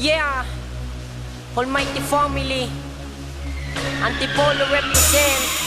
Yeah, Almighty Family, Antipolo represent.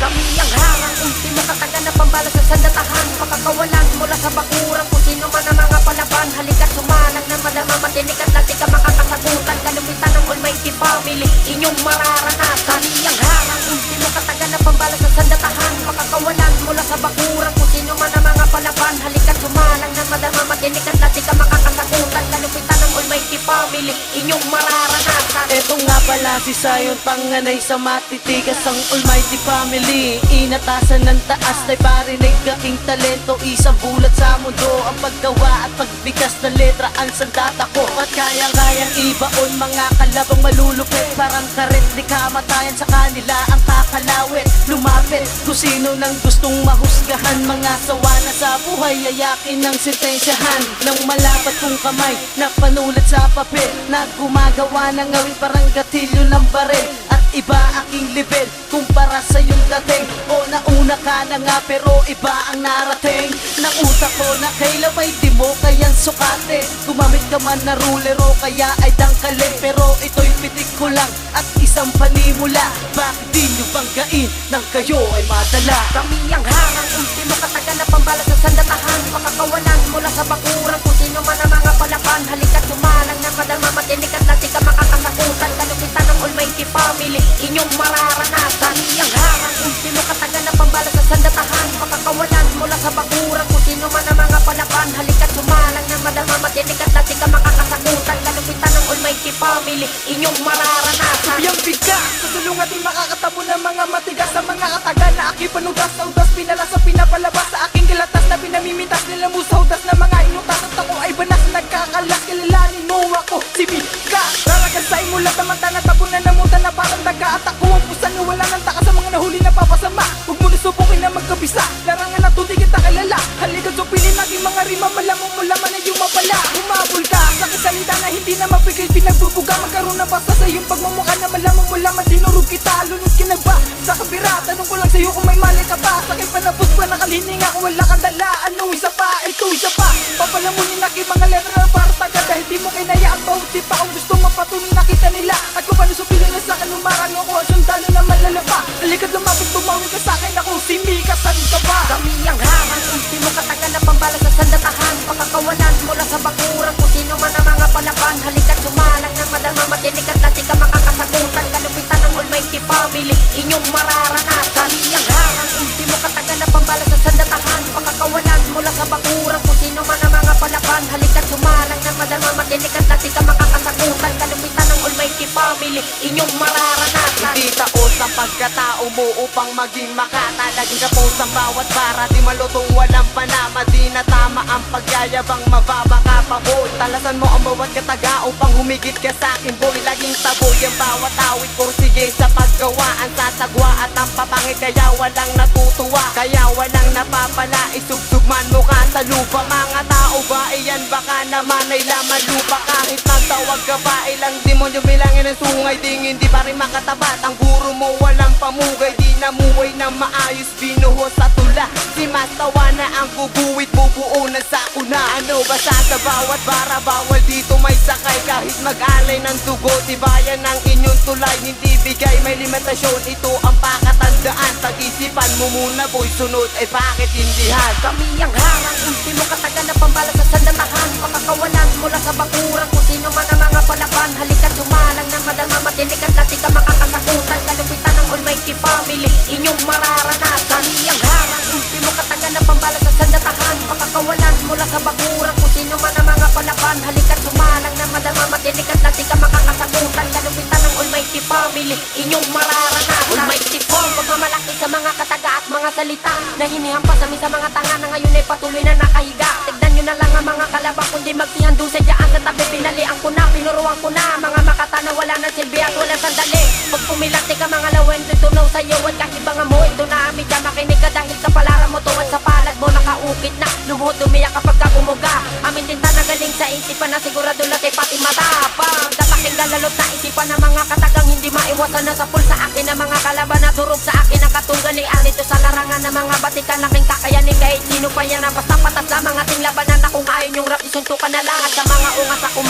Kami ang harang, ultimo kataga na pambala sa sandatahan. Pakakawalan mula sa bakuran kung sino man ang mga palaban. Halika't sumalag na madama matinig at lati ka makakasagutan. Kalupitan ng Almighty Family, inyong mararanasan. Kami ang harang, ultimo kataga na pambala sa sandatahan. Pakakawalan mula sa bakuran kung sino man ang mga palaban. Halika't sumalag na madama matinig at lati ka makakasagutan. Kalupitan ng Almighty Family, inyong mararanasan. Eto nga pala si Sayong panganay sa matitigas ang Almighty Family. Inatasan ng taas na'y parinig aking talento. Isang bulat sa mundo ang paggawa at pagbigas ng letra ang sandata ko. At kaya-kayang ibaon mga kalabang malulupit. Parang karet di kamatayan sa kanila ang kakalawit. Lumapit kung sino nang gustong mahusgahan. Mga sawa na sa buhay yayakin ng sentensyahan. Nang malapat kong kamay na panulat sa papel, na gumagawa ng awit parang gatilyo ng baril. At iba aking level kumpara sa yung dating. O nauna ka na nga pero iba ang narating. Nang utak ko na kailabay di mo kayang sukate. Gumamit ka man na ruler o kaya ay dangkalin. Pero ito'y pitik ko lang at isang panimula. Bakit di nyo banggain nang kayo ay madala? Kami ang harang, ultimo kataga na pambala sa sandatahan. Pakakawalan mula sa bakuran kung sino man ang mga palaban. Halika't sumalang na madama matinig at lati ka makakasakutan. Kalupitan ng Almighty Family, inyong mararanasan. Kami ang harang, ultimo kataga na pambala sa sandatahan. Pakakawalan mula sa bakuran kung sino man ang mga palaban. Halika't sumalang na madama matinig at lati ka makakasakutan. Kalupitan ng Almighty Family, inyong mararanasan. Biyang bigas, sa sulong ating makakatabo ng mga matigas. Sa mga kataga na aking panugas sa udas, pinala sa pinapalabas sa aking kilatas na pinamimitas nila mo sa udas na mga inutas. At ako ay banas nagkakalas, kilalanin mo ako si bigas. Raragan sa imulat na mata na tabunan na muta na parang daga. At ako ang pusa na wala ng taka sa mga nahuli na papasama. Huwag mo nasubukin na magkabisa, larangan na tuti kita kilala. Halika supilin aking mga rima, malamang mo laman na yung mapala. Humabol ka sa kasalita na hindi na mapigil, pinagbubuga. Magkaroon ng basta sa iyong pagmamukha na malamang mo laman. Dinurog kita, lunod ka na ba sa kabira? Tanong ko lang sa'yo kung may mali ka pa. Sa aking panapos ba nakalininga kung wala kang dala? Anong isa pa? Ito isa pa. Papalamunin aking mga letra na para taga. Dahil di mo kinaya ang pauti pa. Kung gusto mapatuloy na kita nila. At kung paano supilin na sa'kin umarang ako ang sundalo na malalapa. Halika't lumapit, tumawin ka sa'kin. Ako si Mika, saan ka ba? Kami ang harang, ultimo kataga na pambala sa sandatahan. Pakakawalan mula sa bakuran kung sino man ang mga palaban. Halika't sumalang na madama matinig at lati ka makakasagutan. Kalupitan ng Almighty Family, inyong mararanasan. Kami ang harang, ultimo kataga na pambala sa sandatahan. Pakakawalan mula sa bakuran kung sino man ang mga palaban. Halika't sumalang na madama matinig at lati ka makakasagutan. Kalupitan ng Almighty Family, inyong mararanasan. Hindi taos ang pagkatao mo upang maging makata. Laging kapos ang bawat para di malutong walang panama. Di na tama ang pagyayabang mababa ka pa boy. Talasan mo ang bawat kataga upang humigit ka sa'kin boy. Laging taboy ang bawat awit ko sige sa paggawa. Ang sasagwa at ang papangit kaya walang natutuwa. Kaya walang napapala, isubsugman mo ka sa lupa. Mga tao ba iyan baka naman ay laman lupa. Kahit magtawag ka pa ilang demonyo bilangin ng sungay. Ding hindi pa rin makatapat. Ang guro mo walang pamugay. Di namuhay na maayos, binuhos sa tula. Si Mastawa na ang guguwit, bubuo na sa kuna. Ano ba sa bawat bara, bawal dito may sakay. Kahit mag-alay ng dugo, tibayan ng inyong tulay. Hindi bigay, may limitasyon, ito ang pakatandaan. Pag-isipan mo muna boy, sunod ay bakit hindihan. Kami ang harang, ultimo kataga na pambala sa sandatahan. Pakakawalan mula sa bakuran kung sino man ang mga palaban. Halika't sumalang na madama matinig at lati ka makakasagutan. Kalupitan ng Almighty Family, inyong mararanasan. Kami ang harang, ultimo kataga na pambala sa sandatahan. Pakakawalan mula sa bakuran kung sino man ang mga palaban. Halika't sumalang na madama matinig at lati ka makakasagutan. Kalupitan ng Almighty Family, inyong mararanasan. Almighty Form, pagmamalaki sa mga kataga at mga salita na hinihampas namin sa mga tanga na ngayon ay patuloy na nakahiga. Tignan nyo na lang ang mga kalabang kundi magsihan doon sa diyaan sa tabi. Pinalian ko na, pinuruan ko na mga makata na wala ng silbi at walang sandali. Pag pumilati ka mga lawen, tutunaw sa'yo at kahibang mo. Ito na amidya, makinig ka dahil sa palaran mo. Tuwad sa palad mo, nakaukit na lumuhod, umiyak kapag ka bumuga. Amin tinta na galing sa isipan na sigurado lati pati matapang. Dapakinggan lalot na isipan ng mga katagang hindi maiwasan na sa pulsa akin. Ang mga kalaban na turog sa akin ang katungalian. Ito sa larangan ng mga batikan laking kakayanin kahit sino pa yan. Basta patas lamang ating labanan na kung ayaw yung rap isuntukan na lang. At sa mga ungas ako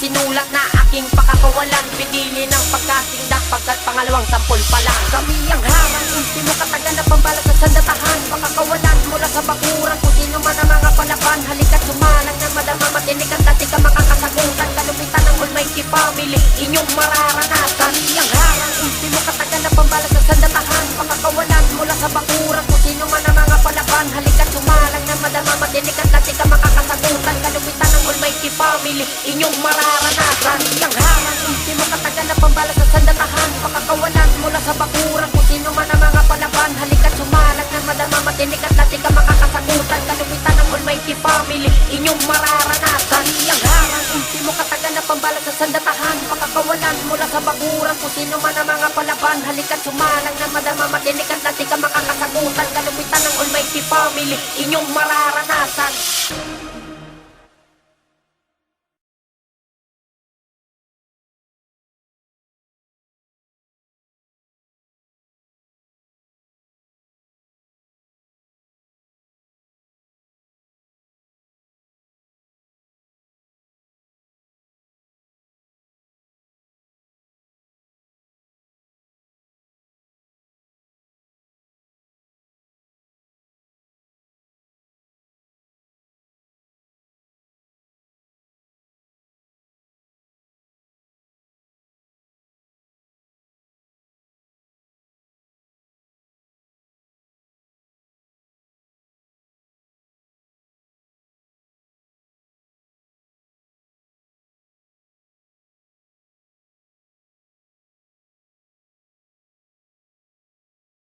sinulat na aking pakakawalan. Pigilin ang pagkasindak pagkat pangalawang sampol pa lang. Kami ang harang, ultimo katagan na pambala sa sandatahan. Pakakawalan mula sa bakuran kung sino man ang mga palaban. Halika't sumalang na madama matinig at dati ka makakasagutan. Kalupitan ng almighty family, inyong mararanasan. Kami ang harang, ultimo katagan na pambala sa sandatahan. Pakakawalan mula sa bakuran kung sino man ang mga palaban. Halika't sumalang na madama matinig at dati ka makakasagutan. Kalupitan ng almighty family, inyong mararanasan. Kami ang harang, ultimo katagan na pambala sa sandatahan. Pakakawalan mula sa bakuran kung sino man ang mga palaban. Halika't sumalang na madama matinig at dati ka makakasagutan. Kalupitan ng almighty family, inyong mararanasan. Kami ang harang, ultimo katagan na pambala sa sandatahan. Pakakawalan mula sa bakuran kung sino man ang mga palaban. Halika't sumalang na madama matinig at dati ka makakasagutan. Kalupitan ng almighty family, inyong mararanasan.